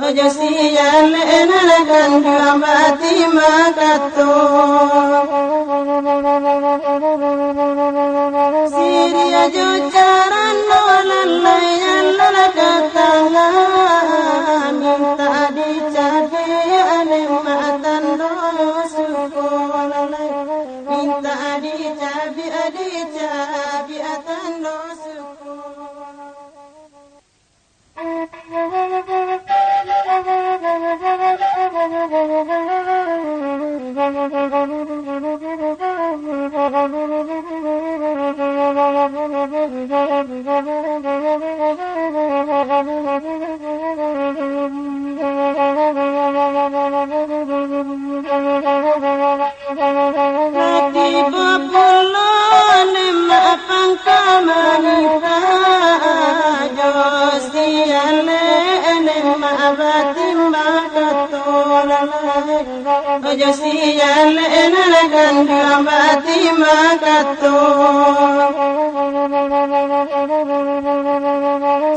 Ojo siyan enakan duambati makato Siria jocaran nolalayan lalakatanga Minta dicabe anematan dolo sukolalay Minta dicabe atan dolo suko Ojo siyan enakan duambati makato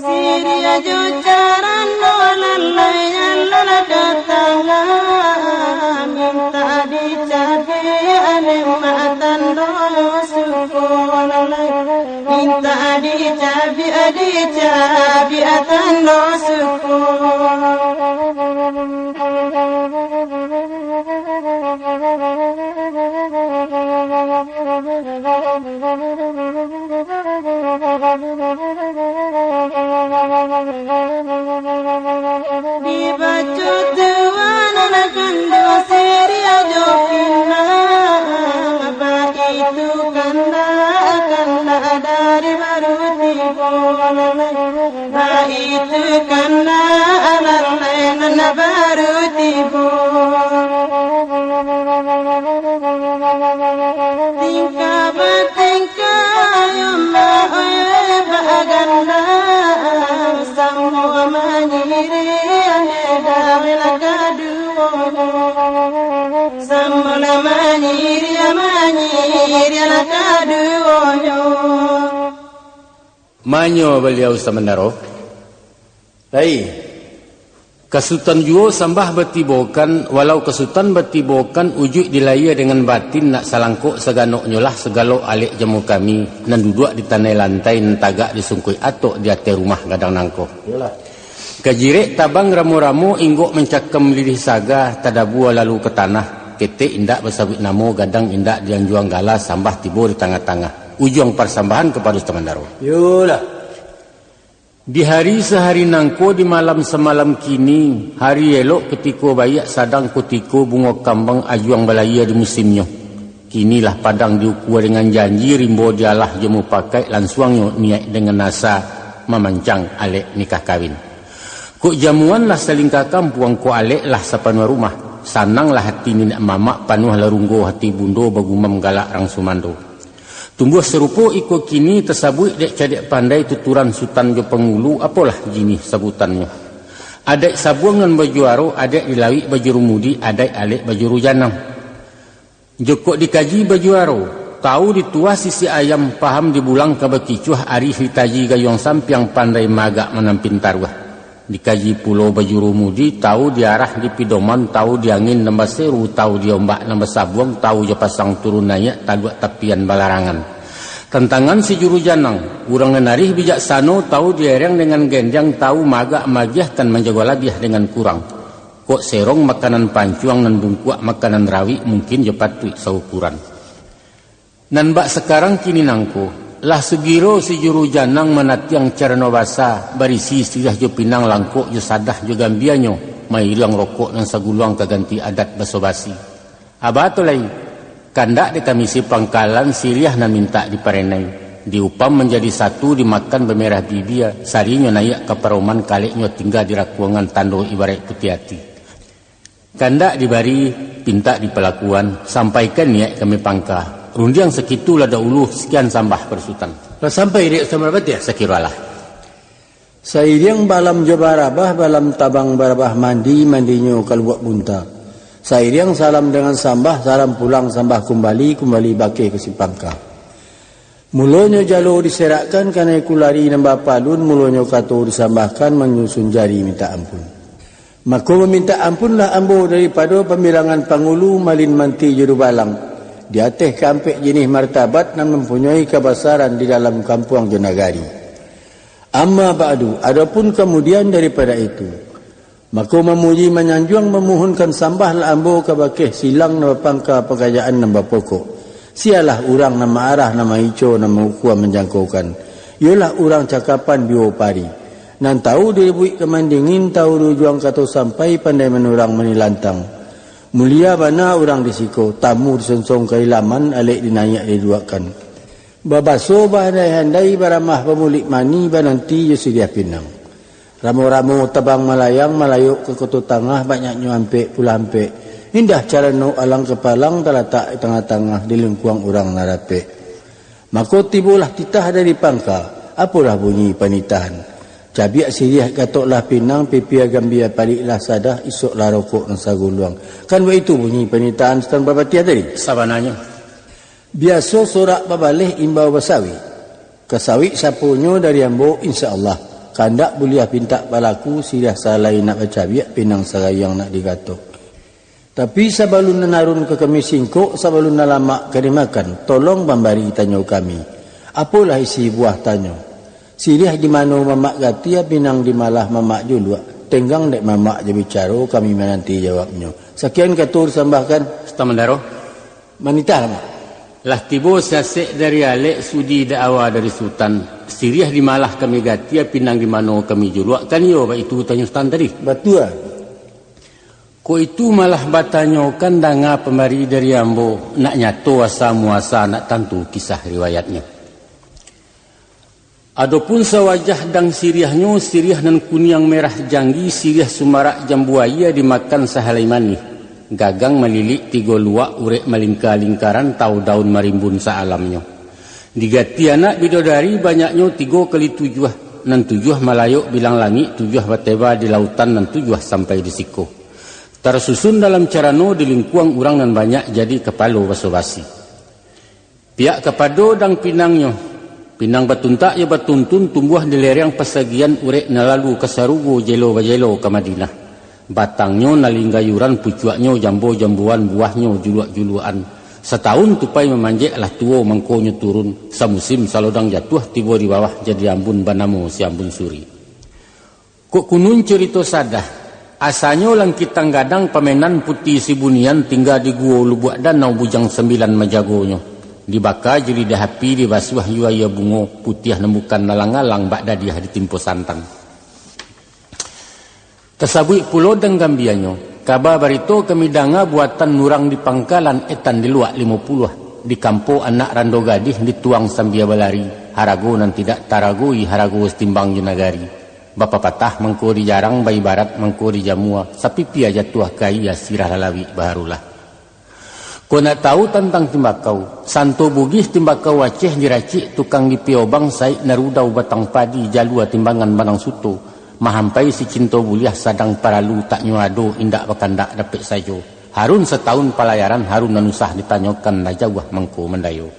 Siria jocaran nolalayan lalakatanga Minta dicabe anematan dolo sukolalay Minta dicabe atan dolo suko Dibaca tuan anakan dosa Siria jokina Itu kanda dari baru tiba Itu kanda alalayan baru tiba Tingkah bertingkah yumma baganda Semua menyiri dari kedua Semula menyiri kedua Manyo beliau semenaro Hai Kesutan juo sambah betibokan walau kesutan betibokan ujuk dilaya dengan batin nak salangkok seganok nyolah segalo alik jemu kami nan duduk di tanah lantai nan tagak disungkui atok di atas rumah gadang nangko. Kajirek tabang ramu-ramu inggok mencakem lirih saga tadabu lalu ke tanah kete indak bersabit namo gadang indak diang juang galas sambah tibo di tengah-tengah ujung persambahan kepada Temandaro. Yolah. Di hari sehari nangko di malam semalam kini hari elok ketiko bayak sadang kutiko bunga kambang ajuang balaya di musimnya kinilah padang diukur dengan janji rimbo dialah jemu pakai lansuangnya niat dengan nasa memancang alek nikah kawin kok jamuan lah selingkah kampuang ko alek lah sapanua rumah sanang lah hati ninak mamak panuh larunggo hati bundo bagumam galak rang sumando tumbuh serupo iko kini tersabut dek cadek pandai tuturan sultan jo pengulu apalah jini sebutannya. Adek sabuangan baju aro, adek dilawik baju rumudi, adek alek baju rujanam. Jokok dikaji baju aro, tahu ditua sisi ayam paham dibulang kabakicuh ari hitaji gayong sampiang pandai magak menampin taruah. Dikaji pulau baju rumudi, tahu diarah di pidoman, tahu diangin nambah seru, tahu diombak nambah sabuang, tahu jo pasang turun nayak taduak tapian balarangan. Tantangan si juru janang, urang narih bijaksano tahu diereng dengan gendang, tahu magak magiah kan menjaga labiah dengan kurang. Kok serong makanan pancuang nan bungkuak makanan rawi mungkin jo patui saukuran. Nan bak sekarang kini nangko, lah segiro si juru janang menatiang carano basa barisi istilah jo pinang langkok jo sadah jo gambianyo mai ilang rokok nan saguluang kaganti adat baso basi. Abato lai kandak de kami si pangkalan siriah nan minta diparenai Diupam menjadi satu dimakan bemerah bibia, sarinya naik ke peroman kaleknya tinggal di rakuangan tando ibarat putih hati. Kandak dibari, pinta di pelakuan, sampaikan niat kami pangka. Rundiang sekitu lada ulu sekian sambah persutan. Lah sampai dia sama berapa ya? Sekiralah. Sairiang balam jabarabah, balam tabang barabah mandinya kalau buat bunta. Sairiang salam dengan sambah, salam pulang sambah kembali baki ke si pangka. Mulonyo jalo diserakkan karena kulari nambah palun, mulonyo kato disambahkan menyusun jari minta ampun. Maka meminta ampunlah ambo daripada pemilangan pangulu malin manti juru balang. Di atas kampek jenis martabat dan mempunyai kebesaran di dalam kampung Jonagari. Amma ba'du, adapun kemudian daripada itu, maka memuji menyanjung memohonkan sambahlah ambo kabakeh silang nama pangka pekerjaan nambah pokok. Sialah orang nama arah, nama ico, nama ukuan menjangkaukan. Ialah orang cakapan biopari. Nan tahu dia buik kemandingin, tahu rujuang kata sampai pandai menurang menilantang. Mulia bana orang disiko, tamu disensong keilaman, alik dinayak diduakan. Babaso bahadai-handai baramah pemulik mani, bananti yusidia pinang. Ramu-ramu tabang malayang, malayuk ke kota tangah, banyaknya ampek pula ampek. Indah cara no alang kepalang terletak di tengah-tengah di lingkuang orang narape. Maka tibulah titah dari pangka. Apalah bunyi panitahan. Cabiak sirih katoklah pinang, pipia gambia paliklah sadah, isoklah rokok dan saguluang. Kan begitu bunyi panitahan setang babatia tadi? Sabananya. Biasa sorak babalih imbau basawi. Kasawi sapunyo dari ambo insyaAllah. Kandak boleh pinta palaku sirih salai nak baca biak pinang sarayang nak digatok. Tapi sebelum narun ke kami singkok, sebelum nalamak kami makan, tolong memberi tanya kami. Apalah isi buah tanya? Sirih di mana mamak gatia, pinang di malah mamak julua. Tenggang dek mamak je bicara, kami menanti jawabnya. Sekian katur sambahkan. Setamandaro. Manita lama. Lah tibo sasek dari alek sudi da'awa dari sultan. Sirih di malah kami gatia, pinang di mana kami julua. Kan yo, itu tanya sultan tadi. Betul. Ko itu malah batanyokan danga pembari dari ambo nak nyato asa muasa nak tentu kisah riwayatnya. Adapun sewajah dang siriahnya siriah nan kuning merah janggi siriah sumarak jambuaya dimakan sahalai mani. Gagang melilik tiga luak urek malingka lingkaran tau daun marimbun saalamnya. Digati anak bidodari banyaknya 3 kali 7 nan 7 malayuk bilang langit 7 bateba di lautan nan 7 sampai di siko. Tersusun dalam carano di lingkuang orang nan banyak jadi kepala basa-basi. Pihak kepado dang pinangnya. Pinang batuntak ya batuntun tumbuh di lereng pesagian urek nalalu kesarugo jelo bajelo ke Madinah. Batangnya nalinggayuran pucuaknya jambu-jambuan buahnya juluak-juluan. Setahun tupai memanjek lah tuo mangkonya turun. Samusim salodang jatuh tiba di bawah jadi ambun banamo si ambun suri. Kok kunun cerita sadah. Asalnya lang kitang gadang pamenan putih si bunian tinggal di gua lubuak danau bujang 9 majagonya. Dibaka jeli dahapi dibasuh yuaya bungo putih nemukan nalang-alang bak dadiah ditimpo santan. Kesabui pulau dan gambianyo. Kabar barito kami danga buatan nurang di pangkalan etan di luak 50. Di kampo anak rando gadih dituang sambia balari. Harago nan tidak taragoi harago setimbang Jonagari. Bapa patah mengko di jarang bayi barat mengko di jamua sapi pia jatuh kai ya sirah lalawi barulah. Kau nak tahu tentang timbakau santo bugis timbakau Aceh diracik tukang di piobang sai narudau batang padi jalua timbangan banang suto mahampai si cinto buliah sadang paralu tak nyuado indak bakandak dapet sajo harun setahun pelayaran harun nanusah ditanyakan najawah mengko mendayo.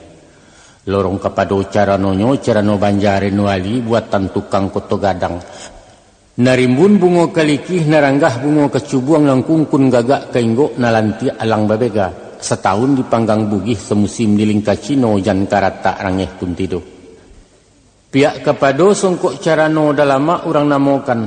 Lorong kapado caranonyo carano banjare nuali buatan tukang koto gadang. Narimbun bungo kalikih naranggah bungo kecubuang langkungkun gagak kainggo nalanti alang babega. Setahun dipanggang bugih semusim di lingka cino jan karata rangeh pun tido. Pihak kapado songkok carano dalama orang namokan.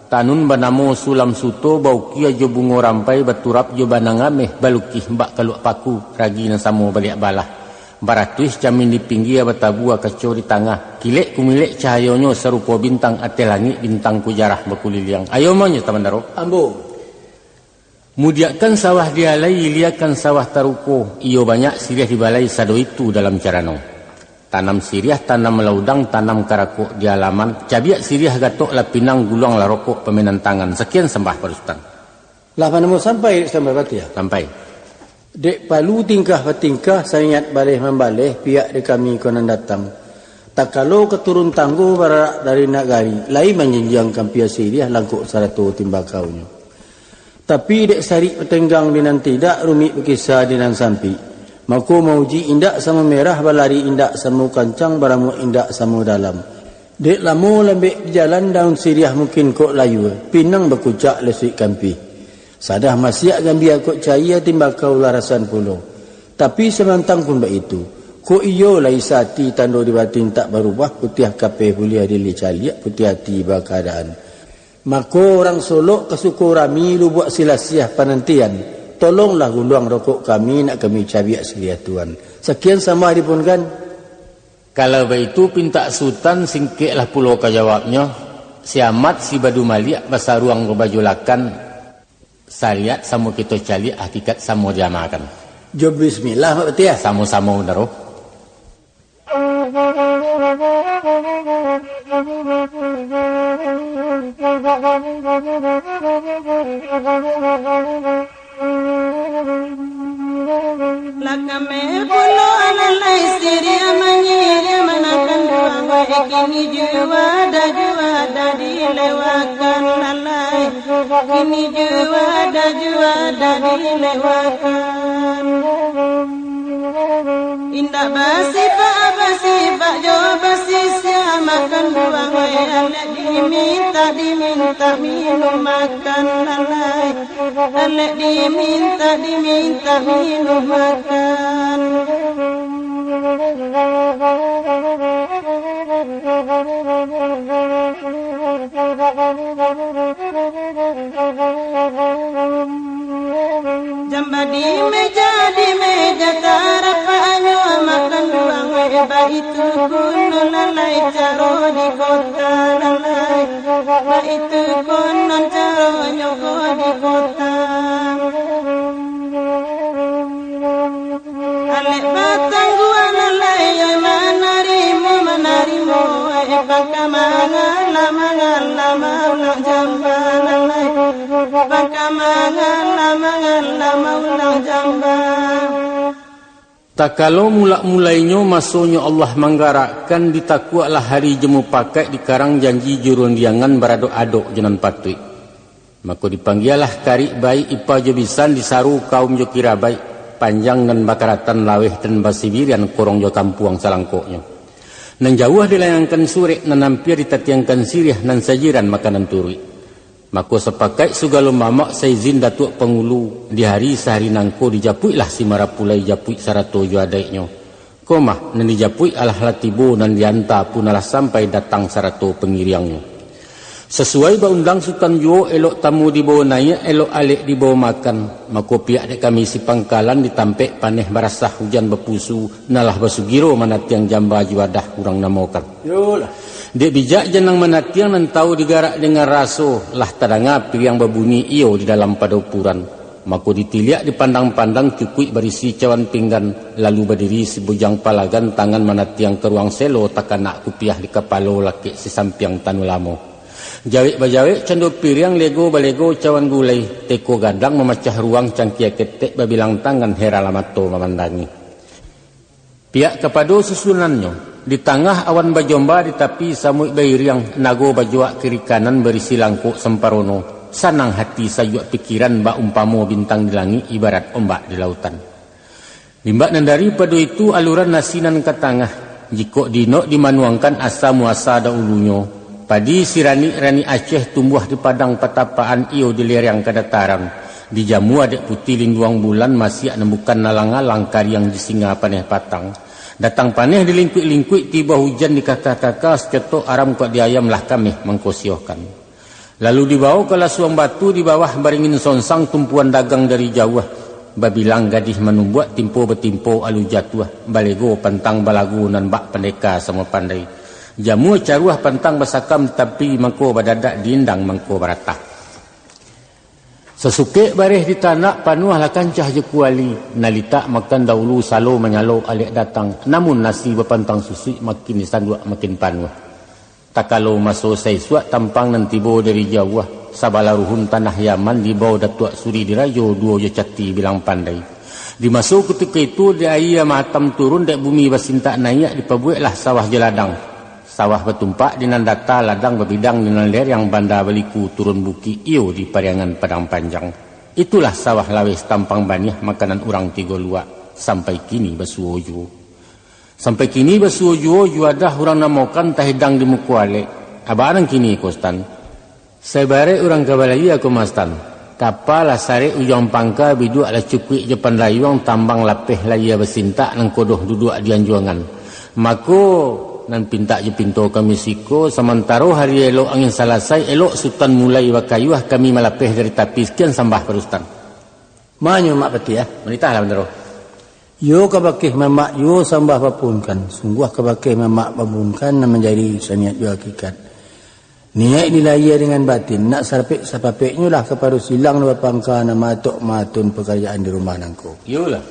Tanun banamo sulam suto bau kia jo bungo rampai baturap jo banangameh balukih mbak kaluk paku ragi nasamo baliak balah. Baratuis jamin di pinggir batabua kacau di tengah. Kilek kumilek cahayonyo serupa bintang ate langit bintang kujarah bakuliliang. Ayo monyo tamandaro. Ambo. Mudiakan sawah dialai iliakan sawah taruko. Iyo banyak sirih dibalai sado itu dalam carano. Tanam siriah, tanam melaudang, tanam karakuk di halaman. Cabiak siriah gatok lah pinang guluang lah rokok peminan tangan. Sekian sembah Pak Ustaz. Lah mana mau sampai sampai berarti ya? Sampai. Dek palu tingkah bertingkah saya ingat balih membalih pihak di kami konan datang. Tak kalau keturun tangguh barak dari nagari, lain menjenjang kampia siriah langkuk saratu timbakaunya. Tapi dek sari petenggang dinan tidak rumit berkisah dinan sampi. Maku mauji indak sama merah balari indak sama kancang baramu indak sama dalam. Dek lamu lembek di jalan daun siriah mungkin kok layu. Pinang berkucak lesik kampi. Sadah masyak gambia kok cahaya timbakau larasan pulau. Tapi semantang pun begitu. Kok iyo lai sati tando di batin tak berubah putih kape hulia dili caliak putih hati bakadaan. Maka orang Solok kesuku rami lu buat silasiah panantian. Tolonglah gunduang rokok kami nak kami cabiak selia Tuhan. Sekian sama dipun kan. Kalau begitu pinta sultan singkiklah pulau kajawabnya. Siamat si badu maliak bahasa ruang berbajulakan. Saliat sama kita caliak hakikat sama diamakan. Jom bismillah Pak Betia. Sama-sama udaroh. Lakame pulo alalai siria manyiri manakan dua kini jua da dilewakan lalai kini jua da dilewakan indah basi pak jo basi siamakan dua alek diminta minum makan lalai alek diminta minum makan jamba di meja tarapanyo makan duang weba itu kuno lalai caro di kota lalai ba itu konon caro nyoko di kota alek batang gua lalai menarimu pakamangala maulang jamba lalai pakamangala maulang jamba. Tak kalau mulainya masuknya Allah menggarakkan ditakualah hari jemu pakai di karang janji jurun diangan beradok-adok jenan patui. Maka dipanggialah kari baik ipa jobisan disaru kaum jo kira baik panjang dan bakaratan laweh dan basibirian korong jo kampuang salangkoknya. Nan jauh dilayangkan surek nan hampir ditatiangkan siriah nan sajiran makanan turui. Maka sepakai sugalo mamak saizin datuk pengulu di hari sehari nangko dijapuilah si marapulai japui sarato jo adaiknya. Komah nan dijapui alah latibo nan dianta pun alah sampai datang sarato pengiriangnya. Sesuai baundang Sultan Juo elok tamu dibawa naik elok alik dibawa makan. Maka pihak dek kami si pangkalan ditampek paneh barasah hujan berpusu nalah basugiro manatiang jamba jiwadah kurang namokan. Yolah. Dek bijak jenang manatiang nan tahu digarak dengan raso lah tadanga piriang babunyi iyo di dalam pada ukuran. Maka ditiliak dipandang-pandang cukui berisi cawan pinggan lalu berdiri si bujang palagan tangan manatiang ke ruang selo takanak kupiah di kepalo laki si sampiang tanulamo. Jawik bajawik cendo piriang lego balego cawan gulai teko gadang memecah ruang cangkia ketek babilang tangan heralamato memandangi. Pihak kepada susunannya di tengah awan bajomba di tapi samui bairiang nago bajuak kiri kanan berisi langkuk semparono sanang hati sayuk pikiran bak umpamo bintang di langit ibarat ombak di lautan. Limbak nan dari padu itu aluran nasinan ke tengah jikok dino dimanuangkan asa muasa da ulunyo. Padi si rani Aceh tumbuh di padang patapaan iyo di lereng kedataran. Di jamu adek putih linduang bulan masih nembukan nalang-alang kariang di singa paneh patang. Datang paneh di lingkuik-lingkuik tiba hujan di kakak-kakak seketok aram kok diayam lah kami mengkosiohkan. Lalu dibawa ke lasuang batu di bawah baringin sonsang tumpuan dagang dari jauh. Babilang gadih menumbuat timpo betimpo alu jatuh. Balego pantang balagu nan bak pendeka sama pandai. Jamu caruah pantang basakam tapi mangko badadak diindang mangko baratah. Sesukik baris di tanah panuh lah kancah je kuali. Nalita makan dahulu salo menyalo alik datang. Namun nasi berpantang susi makin disanduk makin panuh. Tak kalau masuk saya suat tampang nan tiba dari jauh. Sabala ruhun tanah Yaman di bawah Datuk Suri dirajo dua je cati bilang pandai. Dimasuk ketika itu di air matam turun dek bumi basintak naik dipabuatlah sawah jeladang. Sawah bertumpak di nandata ladang berbidang di naler yang banda beliku turun buki iyo di pariangan padang panjang. Itulah sawah lawes tampang banyak makanan orang tiga luak. Sampai kini basuojo. Sampai kini basuojo juadah orang namakan tahidang di mukuale. Abarang kini kostan. Sebare orang kabalai aku mastan. Kapal sare ujang pangka biduk ala cukui Jepan layuang tambang lapeh laya bersintak nang kodoh duduk di anjuangan. Mako nan pinta je pintu kami siko sementara hari elok angin salasai elok sultan mulai wakayuah kami malapeh dari tapi sekian sambah perustan. Manyo mak peti ya. Menitahlah bener. Yo kabakeh mamak yo sambah papunkan. Sungguh kabakeh mamak papunkan nan menjadi saniat yo hakikat. Niat dilaya dengan batin nak sarpek sapapeknya lah kepada silang na pangka na matok matun pekerjaan di rumah nangko. Yolah.